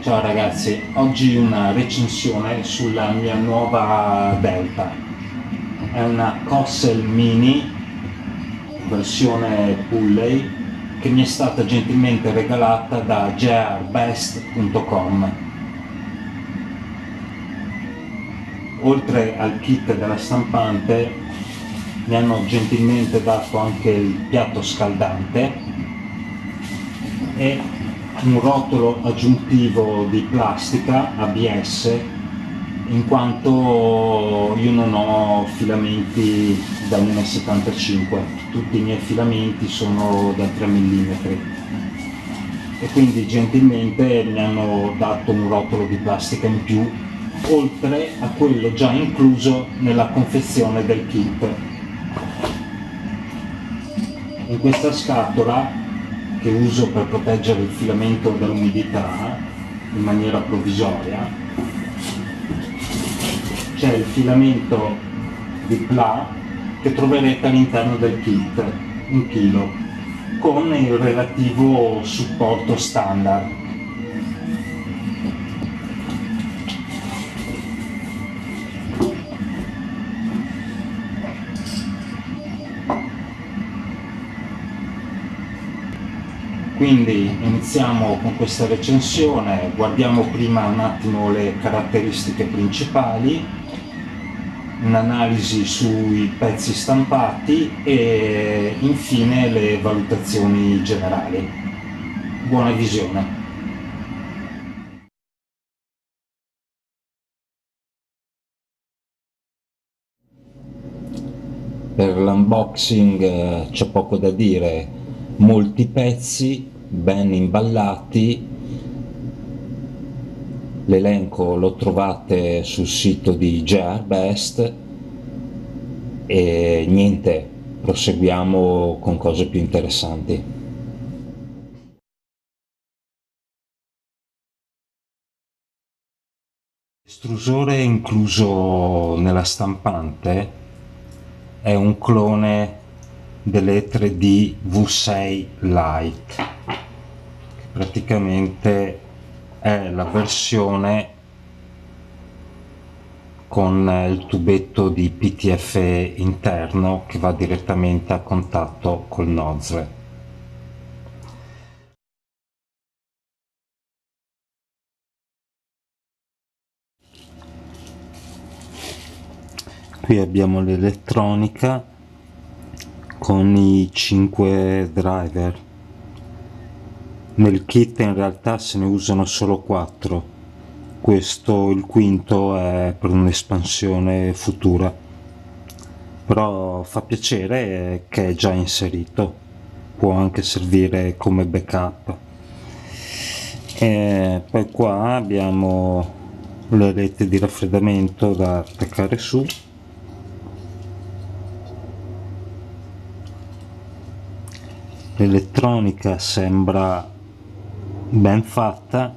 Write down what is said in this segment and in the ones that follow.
Ciao ragazzi, oggi una recensione sulla mia nuova Delta. È una Cossel Mini versione Pulley che mi è stata gentilmente regalata da jrbest.com. Oltre al kit della stampante mi hanno gentilmente dato anche il piatto scaldante e un rotolo aggiuntivo di plastica ABS, in quanto io non ho filamenti da 1,75 m, tutti i miei filamenti sono da 3 mm e quindi gentilmente mi hanno dato un rotolo di plastica in più, oltre a quello già incluso nella confezione del kit. In questa scatola, che uso per proteggere il filamento dall'umidità in maniera provvisoria, c'è il filamento di PLA che troverete all'interno del kit, 1 chilo, con il relativo supporto standard. Quindi iniziamo con questa recensione, guardiamo prima un attimo le caratteristiche principali, un'analisi sui pezzi stampati e infine le valutazioni generali. Buona visione! Per l'unboxing c'è poco da dire, molti pezzi ben imballati. L'elenco lo trovate sul sito di JRBest e niente, proseguiamo con cose più interessanti. L'estrusore incluso nella stampante è un clone delle 3D V6 Lite, che praticamente è la versione con il tubetto di PTF interno che va direttamente a contatto col nozzle. Qui abbiamo l'elettronica con i 5 driver. Nel kit in realtà se ne usano solo 4, questo, il quinto, è per un'espansione futura, però fa piacere che è già inserito, può anche servire come backup. E poi qua abbiamo le reti di raffreddamento da attaccare su, l'elettronica sembra ben fatta,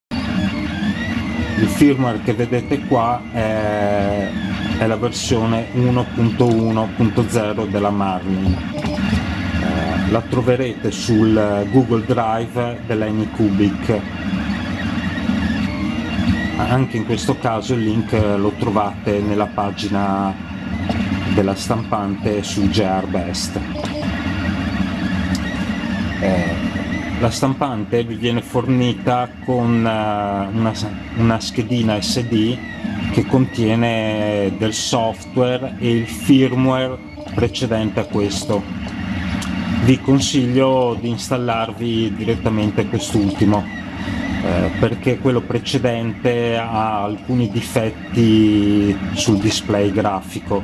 il firmware che vedete qua è la versione 1.1.0 della Marlin. La troverete sul Google Drive dell'Anycubic. Anche in questo caso il link lo trovate nella pagina della stampante su JRBest. La stampante vi viene fornita con una schedina SD che contiene del software e il firmware precedente a questo. Vi consiglio di installarvi direttamente quest'ultimo, perché quello precedente ha alcuni difetti sul display grafico,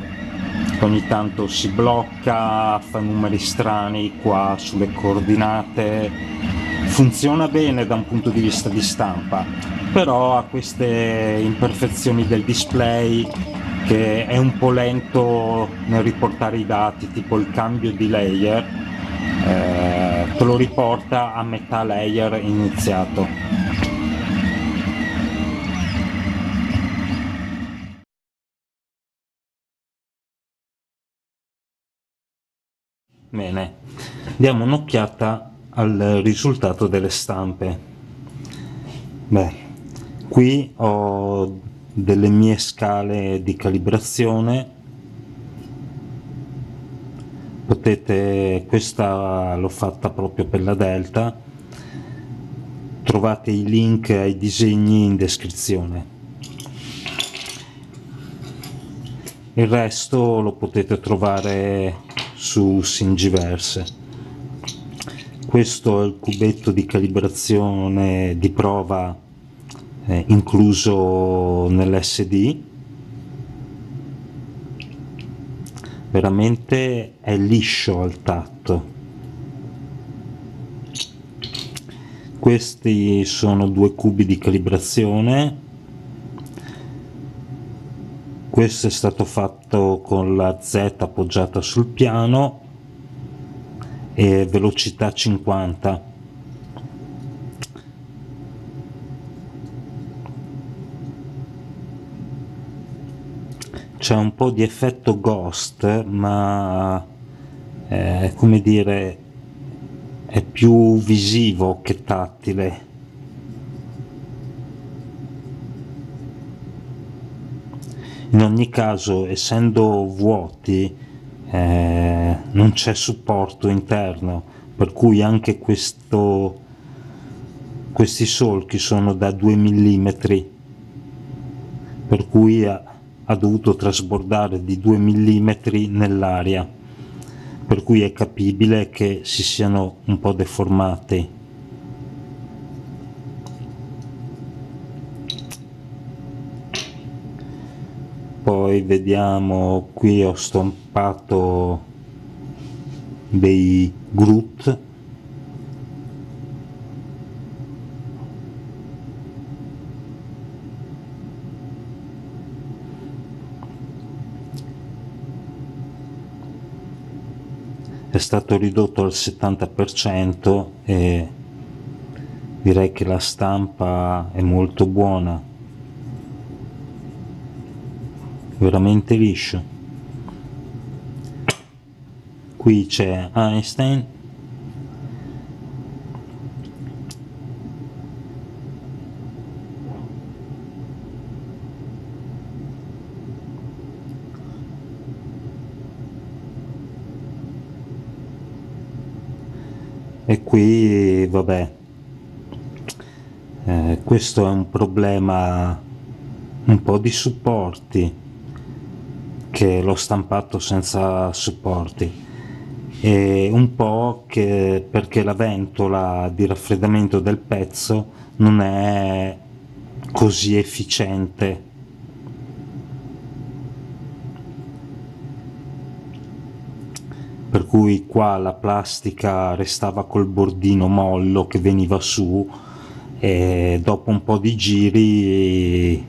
ogni tanto si blocca, fa numeri strani qua sulle coordinate, funziona bene da un punto di vista di stampa, però ha queste imperfezioni del display, che è un po' lento nel riportare i dati, tipo il cambio di layer te lo riporta a metà layer iniziato. Bene, diamo un'occhiata al risultato delle stampe. Beh, qui ho delle mie scale di calibrazione. Questa l'ho fatta proprio per la Delta, trovate i link ai disegni in descrizione. Il resto lo potete trovare su Singiverse. Questo è il cubetto di calibrazione di prova incluso nell'SD. Veramente è liscio al tatto. Questi sono 2 cubi di calibrazione. Questo è stato fatto con la Z appoggiata sul piano e velocità 50. C'è un po' di effetto ghost, ma come dire, è più visivo che tattile. In ogni caso, essendo vuoti, non c'è supporto interno, per cui anche questi solchi sono da 2 mm, per cui ha dovuto trasbordare di 2 mm nell'aria, per cui è capibile che si siano un po' deformati. Poi vediamo, qui ho stampato dei Groot. È stato ridotto al 70% e direi che la stampa è molto buona, veramente liscio. Qui c'è Einstein, e qui vabbè, questo è un problema un po' di supporti, che l'ho stampato senza supporti, e un po' che perché la ventola di raffreddamento del pezzo non è così efficiente. Per cui qua la plastica restava col bordino mollo che veniva su, e dopo un po' di giri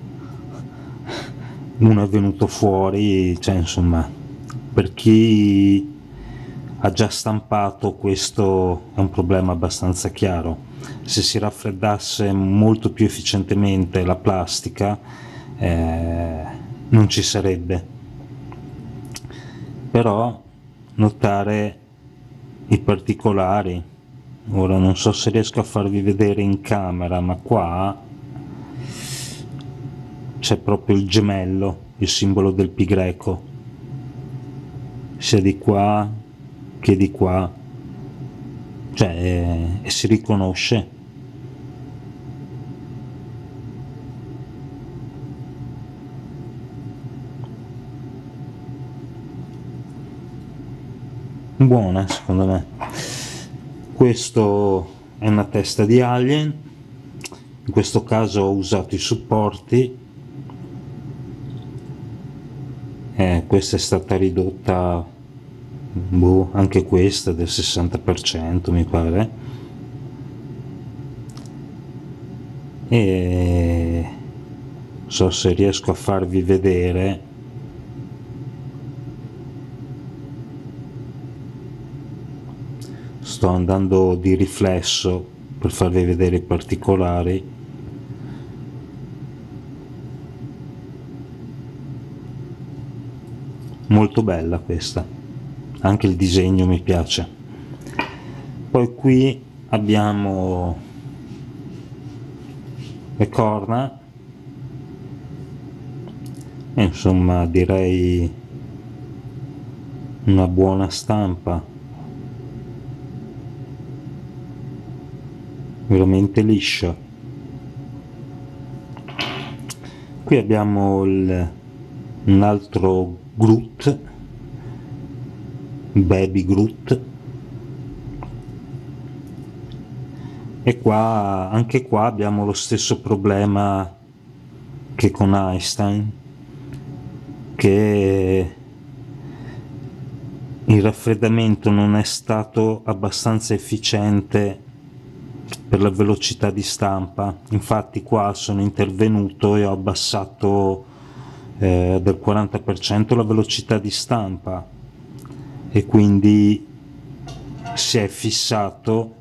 uno è venuto fuori, cioè insomma, per chi ha già stampato questo è un problema abbastanza chiaro. Se si raffreddasse molto più efficientemente la plastica non ci sarebbe. Però notare i particolari. Ora non so se riesco a farvi vedere in camera, ma qua c'è proprio il gemello, il simbolo del pi greco, sia di qua che di qua, cioè e si riconosce. Buona secondo me. Questo è una testa di Alien, in questo caso ho usato i supporti, questa è stata ridotta, anche questa del 60% mi pare. e non so se riesco a farvi vedere. Sto andando di riflesso per farvi vedere i particolari. Molto bella questa, anche il disegno mi piace. Poi qui abbiamo le corna, e insomma direi una buona stampa, veramente liscia. Qui abbiamo un altro Groot, Baby Groot, e qua, anche qua abbiamo lo stesso problema che con Einstein, che il raffreddamento non è stato abbastanza efficiente per la velocità di stampa. Infatti qua sono intervenuto e ho abbassato del 40% la velocità di stampa, e quindi si è fissato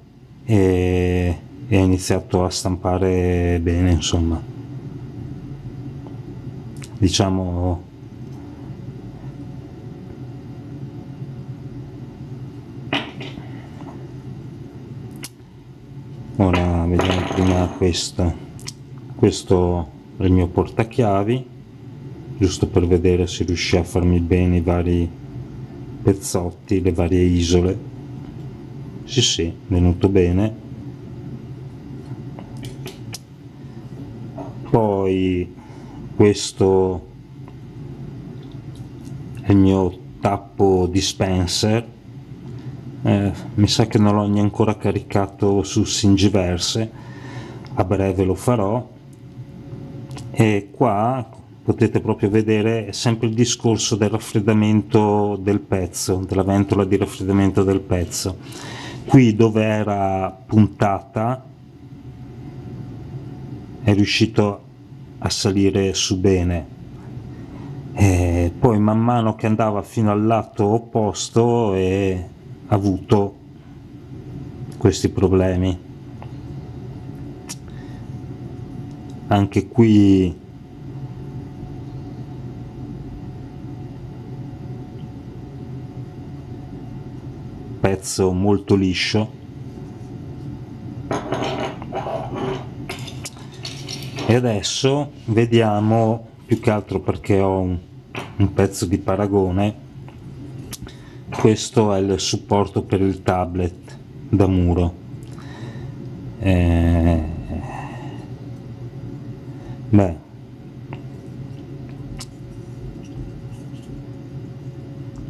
e ha iniziato a stampare bene, insomma. Diciamo ora vediamo prima questo è il mio portachiavi, giusto per vedere se riusciva a farmi bene i vari pezzotti, le varie isole. Sì, è venuto bene. Poi questo è il mio tappo dispenser. Mi sa che non l'ho neanche ancora caricato su Singiverse, a breve lo farò. E qua potete proprio vedere sempre il discorso del raffreddamento del pezzo, della ventola di raffreddamento del pezzo. Qui dove era puntata è riuscito a salire su bene, e poi man mano che andava fino al lato opposto ha avuto questi problemi. Anche qui pezzo molto liscio, e adesso vediamo, più che altro perché ho un pezzo di paragone. Questo è il supporto per il tablet da muro.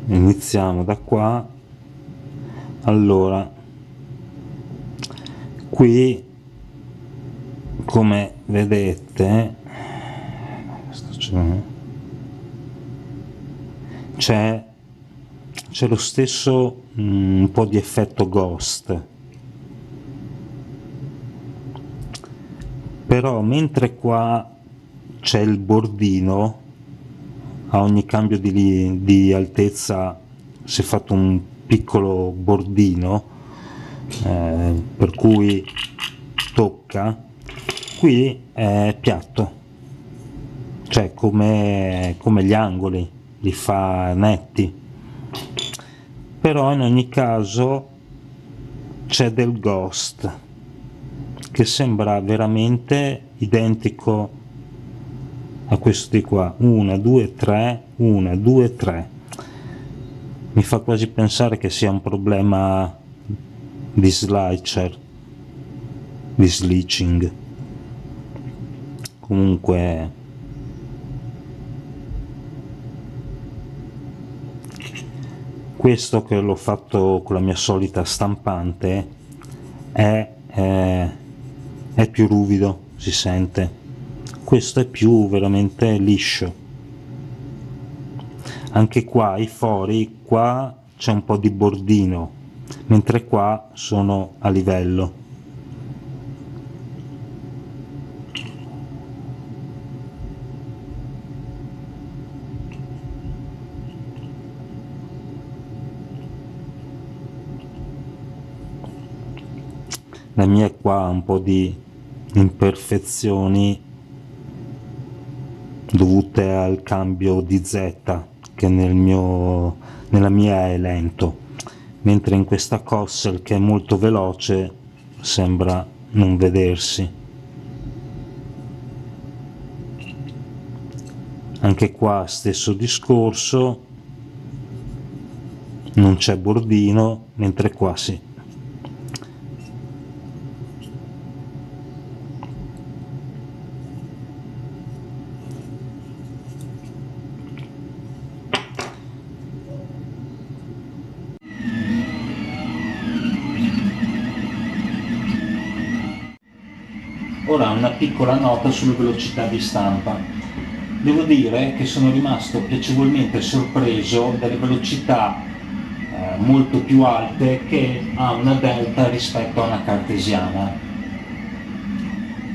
Iniziamo da qua. Allora, qui come vedete c'è lo stesso un po' di effetto ghost, però mentre qua c'è il bordino, a ogni cambio di altezza si è fatto un piccolo bordino, per cui tocca. Qui è piatto, cioè come gli angoli li fa netti, però in ogni caso c'è del ghost che sembra veramente identico a questo di qua. 1 2 3 1 2 3. Mi fa quasi pensare che sia un problema di slicer, di slitching. Comunque questo, che l'ho fatto con la mia solita stampante, è più ruvido, si sente. Questo è più veramente liscio. Anche qua i fori, qua c'è un po' di bordino, mentre qua sono a livello. la mia qua ha un po' di imperfezioni dovute al cambio di Z che nella mia è lento, mentre in questa Kossel che è molto veloce sembra non vedersi. Anche qua stesso discorso, non c'è bordino, mentre qua sì. Ora una piccola nota sulle velocità di stampa. Devo dire che sono rimasto piacevolmente sorpreso dalle velocità molto più alte che ha una Delta rispetto a una cartesiana.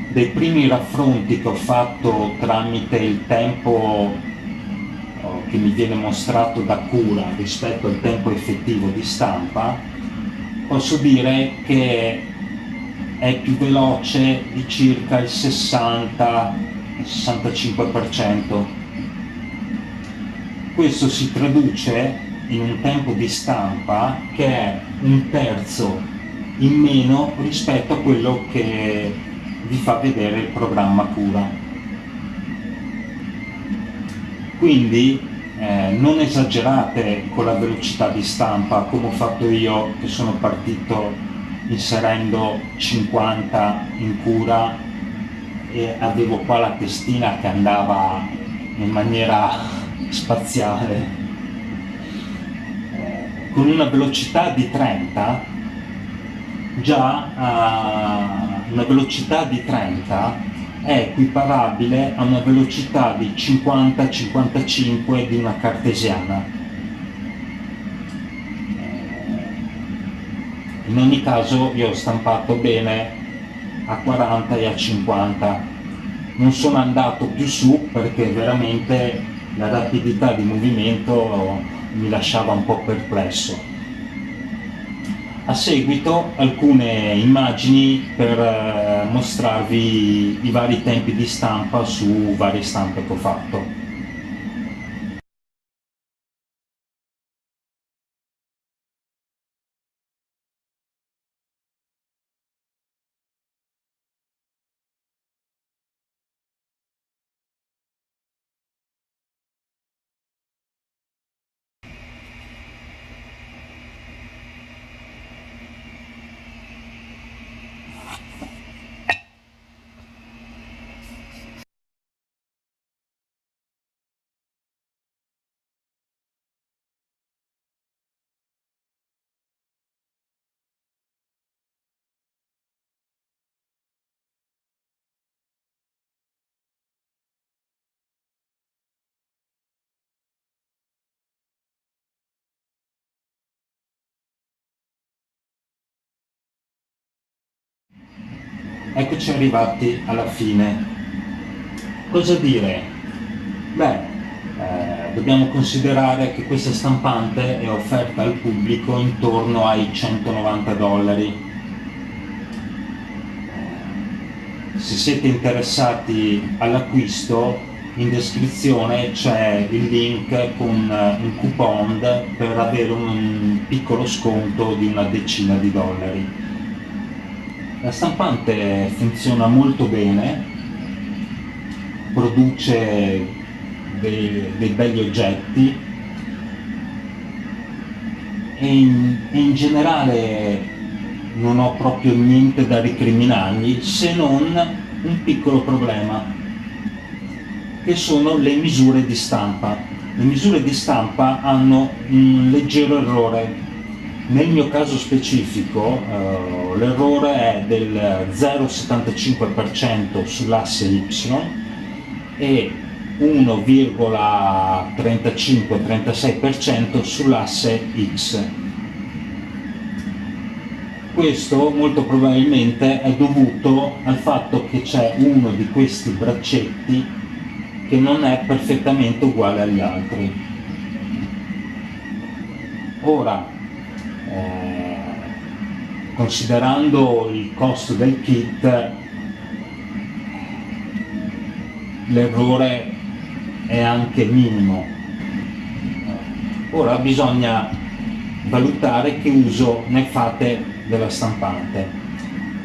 Dei primi raffronti che ho fatto tramite il tempo che mi viene mostrato da Cura rispetto al tempo effettivo di stampa, posso dire che è più veloce di circa il 60-65%. Questo si traduce in un tempo di stampa che è un terzo in meno rispetto a quello che vi fa vedere il programma Cura. Quindi non esagerate con la velocità di stampa come ho fatto io, che sono partito inserendo 50 in Cura e avevo qua la testina che andava in maniera spaziale. Con una velocità di 30, una velocità di 30 è equiparabile a una velocità di 50-55 di una cartesiana. In ogni caso io ho stampato bene a 40 e a 50, non sono andato più su perché veramente la rapidità di movimento mi lasciava un po' perplesso. A seguito alcune immagini per mostrarvi i vari tempi di stampa su varie stampe che ho fatto. Eccoci arrivati alla fine. Cosa dire? Dobbiamo considerare che questa stampante è offerta al pubblico intorno ai $190. Se siete interessati all'acquisto, in descrizione c'è il link con un coupon per avere un piccolo sconto di una decina di dollari. La stampante funziona molto bene, produce dei belli oggetti e in generale non ho proprio niente da ricriminargli, se non un piccolo problema, che sono le misure di stampa. Le misure di stampa hanno un leggero errore. Nel mio caso specifico l'errore è del 0,75% sull'asse Y e 1,35-36% sull'asse X. Questo molto probabilmente è dovuto al fatto che c'è uno di questi braccetti che non è perfettamente uguale agli altri. Ora, considerando il costo del kit, l'errore è anche minimo. Ora bisogna valutare che uso ne fate della stampante.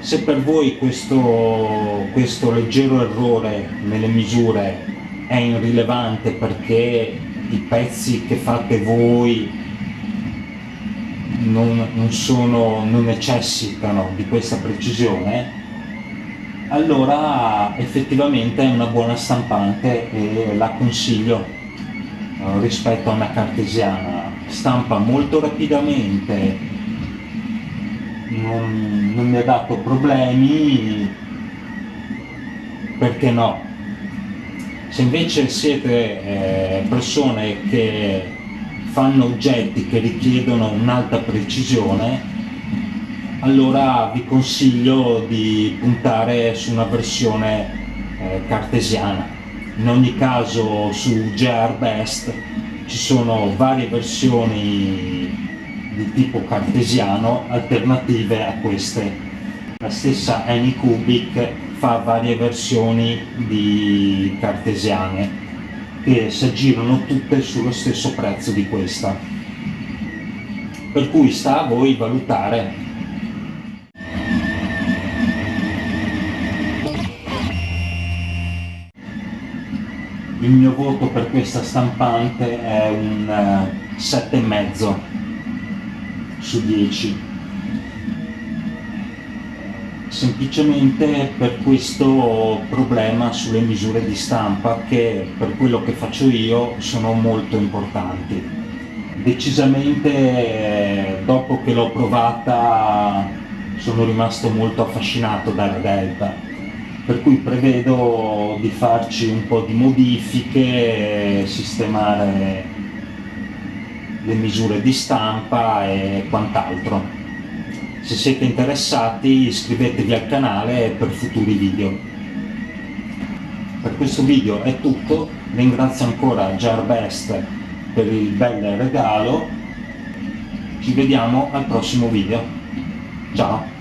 Se per voi questo leggero errore nelle misure è irrilevante perché i pezzi che fate voi non necessitano di questa precisione, allora effettivamente è una buona stampante e la consiglio rispetto a una cartesiana. Stampa molto rapidamente, non mi ha dato problemi, perché no? Se invece siete persone che fanno oggetti che richiedono un'alta precisione, allora vi consiglio di puntare su una versione cartesiana. In ogni caso su Gearbest ci sono varie versioni di tipo cartesiano alternative a queste. La stessa Anycubic fa varie versioni di cartesiane che si aggirano tutte sullo stesso prezzo di questa, per cui sta a voi valutare. Il mio voto per questa stampante è un 7,5 su 10, semplicemente per questo problema sulle misure di stampa che per quello che faccio io sono molto importanti. Decisamente dopo che l'ho provata sono rimasto molto affascinato dalla Delta, per cui prevedo di farci un po' di modifiche, sistemare le misure di stampa e quant'altro. Se siete interessati iscrivetevi al canale per futuri video. Per questo video è tutto, ringrazio ancora Gearbest per il bel regalo, ci vediamo al prossimo video, ciao!